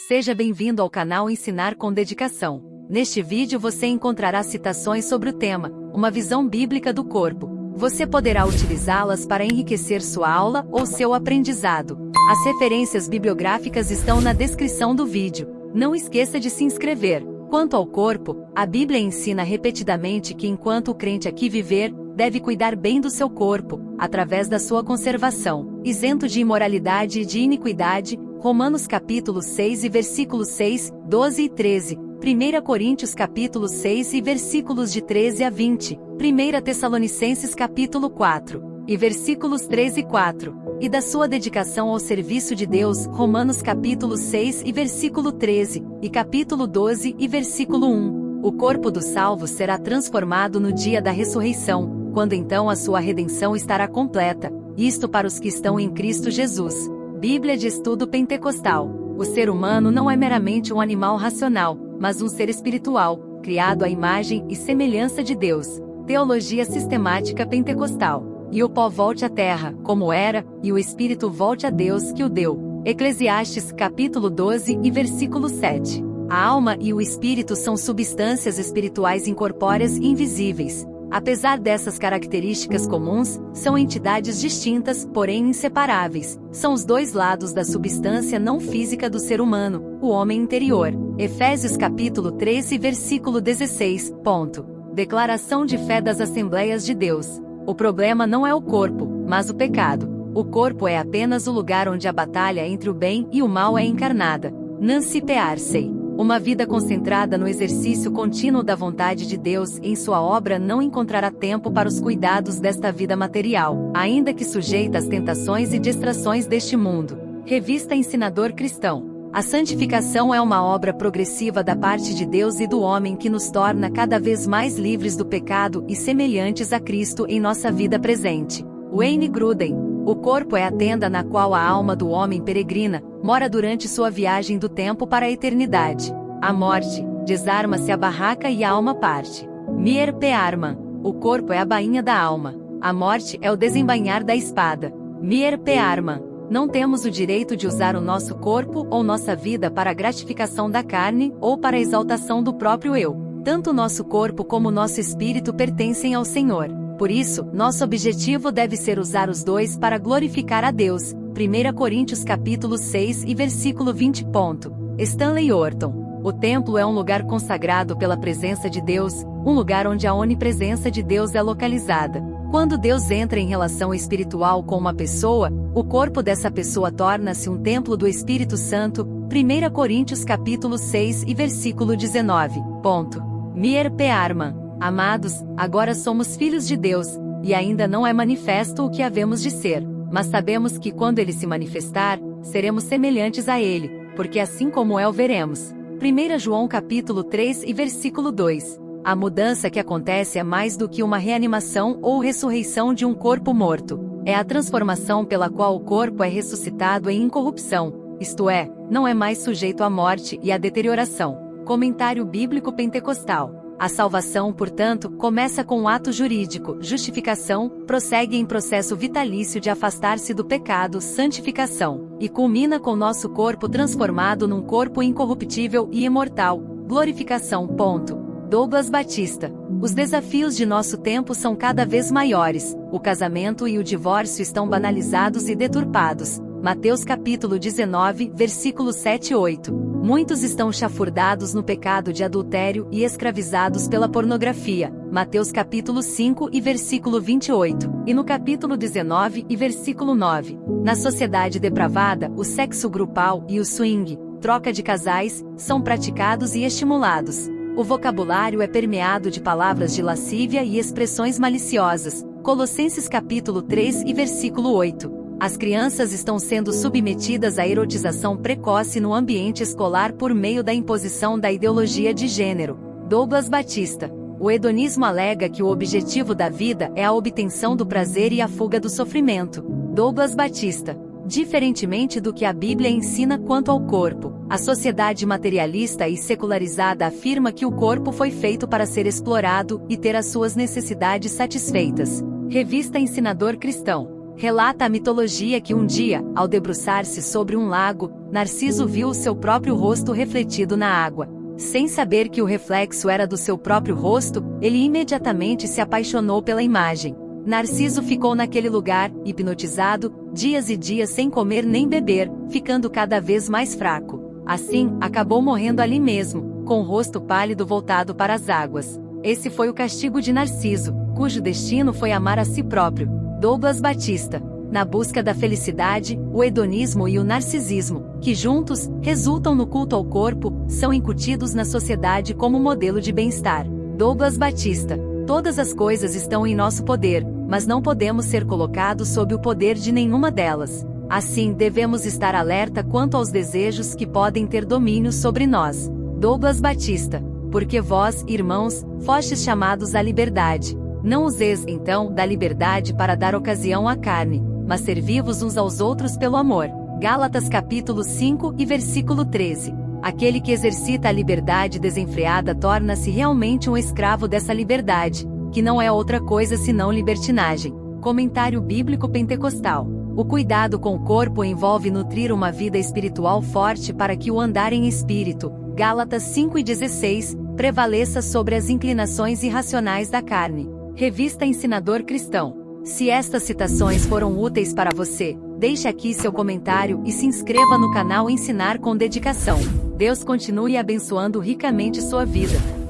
Seja bem-vindo ao canal Ensinar com Dedicação. Neste vídeo você encontrará citações sobre o tema, uma visão bíblica do corpo. Você poderá utilizá-las para enriquecer sua aula ou seu aprendizado. As referências bibliográficas estão na descrição do vídeo. Não esqueça de se inscrever. Quanto ao corpo, a Bíblia ensina repetidamente que enquanto o crente aqui viver, deve cuidar bem do seu corpo, através da sua conservação, isento de imoralidade e de iniquidade, Romanos capítulo 6 e versículos 6, 12 e 13, 1 Coríntios capítulo 6 e versículos de 13 a 20, 1 Tessalonicenses capítulo 4, e versículos 13 e 4, e da sua dedicação ao serviço de Deus, Romanos capítulo 6 e versículo 13, e capítulo 12 e versículo 1. O corpo dos salvos será transformado no dia da ressurreição, quando então a sua redenção estará completa, isto para os que estão em Cristo Jesus. Bíblia de Estudo Pentecostal. O ser humano não é meramente um animal racional, mas um ser espiritual, criado à imagem e semelhança de Deus. Teologia Sistemática Pentecostal. E o pó volte à terra, como era, e o espírito volte a Deus que o deu. Eclesiastes capítulo 12 e versículo 7. A alma e o espírito são substâncias espirituais incorpóreas e invisíveis. Apesar dessas características comuns, são entidades distintas, porém inseparáveis. São os dois lados da substância não física do ser humano, o homem interior. Efésios capítulo 13 versículo 16. Declaração de fé das Assembleias de Deus. O problema não é o corpo, mas o pecado. O corpo é apenas o lugar onde a batalha entre o bem e o mal é encarnada. Nancy Pearcey. Uma vida concentrada no exercício contínuo da vontade de Deus em sua obra não encontrará tempo para os cuidados desta vida material, ainda que sujeita às tentações e distrações deste mundo. Revista Ensinador Cristão. A santificação é uma obra progressiva da parte de Deus e do homem que nos torna cada vez mais livres do pecado e semelhantes a Cristo em nossa vida presente. Wayne Grudem. O corpo é a tenda na qual a alma do homem peregrina, mora durante sua viagem do tempo para a eternidade. A morte, desarma-se a barraca e a alma parte. Meir P. Arman. O corpo é a bainha da alma. A morte é o desembainhar da espada. Meir P. Arman. Não temos o direito de usar o nosso corpo ou nossa vida para a gratificação da carne ou para a exaltação do próprio eu. Tanto nosso corpo como nosso espírito pertencem ao Senhor. Por isso, nosso objetivo deve ser usar os dois para glorificar a Deus. 1 Coríntios capítulo 6 e versículo 20. Stanley Orton. O templo é um lugar consagrado pela presença de Deus, um lugar onde a onipresença de Deus é localizada. Quando Deus entra em relação espiritual com uma pessoa, o corpo dessa pessoa torna-se um templo do Espírito Santo. 1 Coríntios capítulo 6 e versículo 19. Meir P. Arman. Amados, agora somos filhos de Deus, e ainda não é manifesto o que havemos de ser, mas sabemos que quando ele se manifestar, seremos semelhantes a ele, porque assim como é o veremos. 1 João capítulo 3 e versículo 2. A mudança que acontece é mais do que uma reanimação ou ressurreição de um corpo morto. É a transformação pela qual o corpo é ressuscitado em incorrupção, isto é, não é mais sujeito à morte e à deterioração. Comentário Bíblico Pentecostal. A salvação, portanto, começa com um ato jurídico, justificação, prossegue em processo vitalício de afastar-se do pecado, santificação, e culmina com nosso corpo transformado num corpo incorruptível e imortal, glorificação. Douglas Batista. Os desafios de nosso tempo são cada vez maiores, o casamento e o divórcio estão banalizados e deturpados. Mateus capítulo 19, versículos 7 e 8. Muitos estão chafurdados no pecado de adultério e escravizados pela pornografia. Mateus capítulo 5 e versículo 28. E no capítulo 19 e versículo 9. Na sociedade depravada, o sexo grupal e o swing, troca de casais, são praticados e estimulados. O vocabulário é permeado de palavras de lascívia e expressões maliciosas. Colossenses capítulo 3 e versículo 8. As crianças estão sendo submetidas à erotização precoce no ambiente escolar por meio da imposição da ideologia de gênero. Douglas Batista. O hedonismo alega que o objetivo da vida é a obtenção do prazer e a fuga do sofrimento. Douglas Batista. Diferentemente do que a Bíblia ensina quanto ao corpo, a sociedade materialista e secularizada afirma que o corpo foi feito para ser explorado e ter as suas necessidades satisfeitas. Revista Ensinador Cristão. Relata a mitologia que um dia, ao debruçar-se sobre um lago, Narciso viu o seu próprio rosto refletido na água. Sem saber que o reflexo era do seu próprio rosto, ele imediatamente se apaixonou pela imagem. Narciso ficou naquele lugar, hipnotizado, dias e dias sem comer nem beber, ficando cada vez mais fraco. Assim, acabou morrendo ali mesmo, com o rosto pálido voltado para as águas. Esse foi o castigo de Narciso, cujo destino foi amar a si próprio. Douglas Batista. Na busca da felicidade, o hedonismo e o narcisismo, que juntos, resultam no culto ao corpo, são incutidos na sociedade como modelo de bem-estar. Douglas Batista. Todas as coisas estão em nosso poder, mas não podemos ser colocados sob o poder de nenhuma delas. Assim, devemos estar alerta quanto aos desejos que podem ter domínio sobre nós. Douglas Batista. Porque vós, irmãos, fostes chamados à liberdade. Não useis, então, da liberdade para dar ocasião à carne, mas servi-vos uns aos outros pelo amor. Gálatas capítulo 5 e versículo 13. Aquele que exercita a liberdade desenfreada torna-se realmente um escravo dessa liberdade, que não é outra coisa senão libertinagem. Comentário bíblico pentecostal. O cuidado com o corpo envolve nutrir uma vida espiritual forte para que o andar em espírito, Gálatas 5:16, prevaleça sobre as inclinações irracionais da carne. Revista Ensinador Cristão. Se estas citações foram úteis para você, deixe aqui seu comentário e se inscreva no canal Ensinar com Dedicação. Deus continue abençoando ricamente sua vida.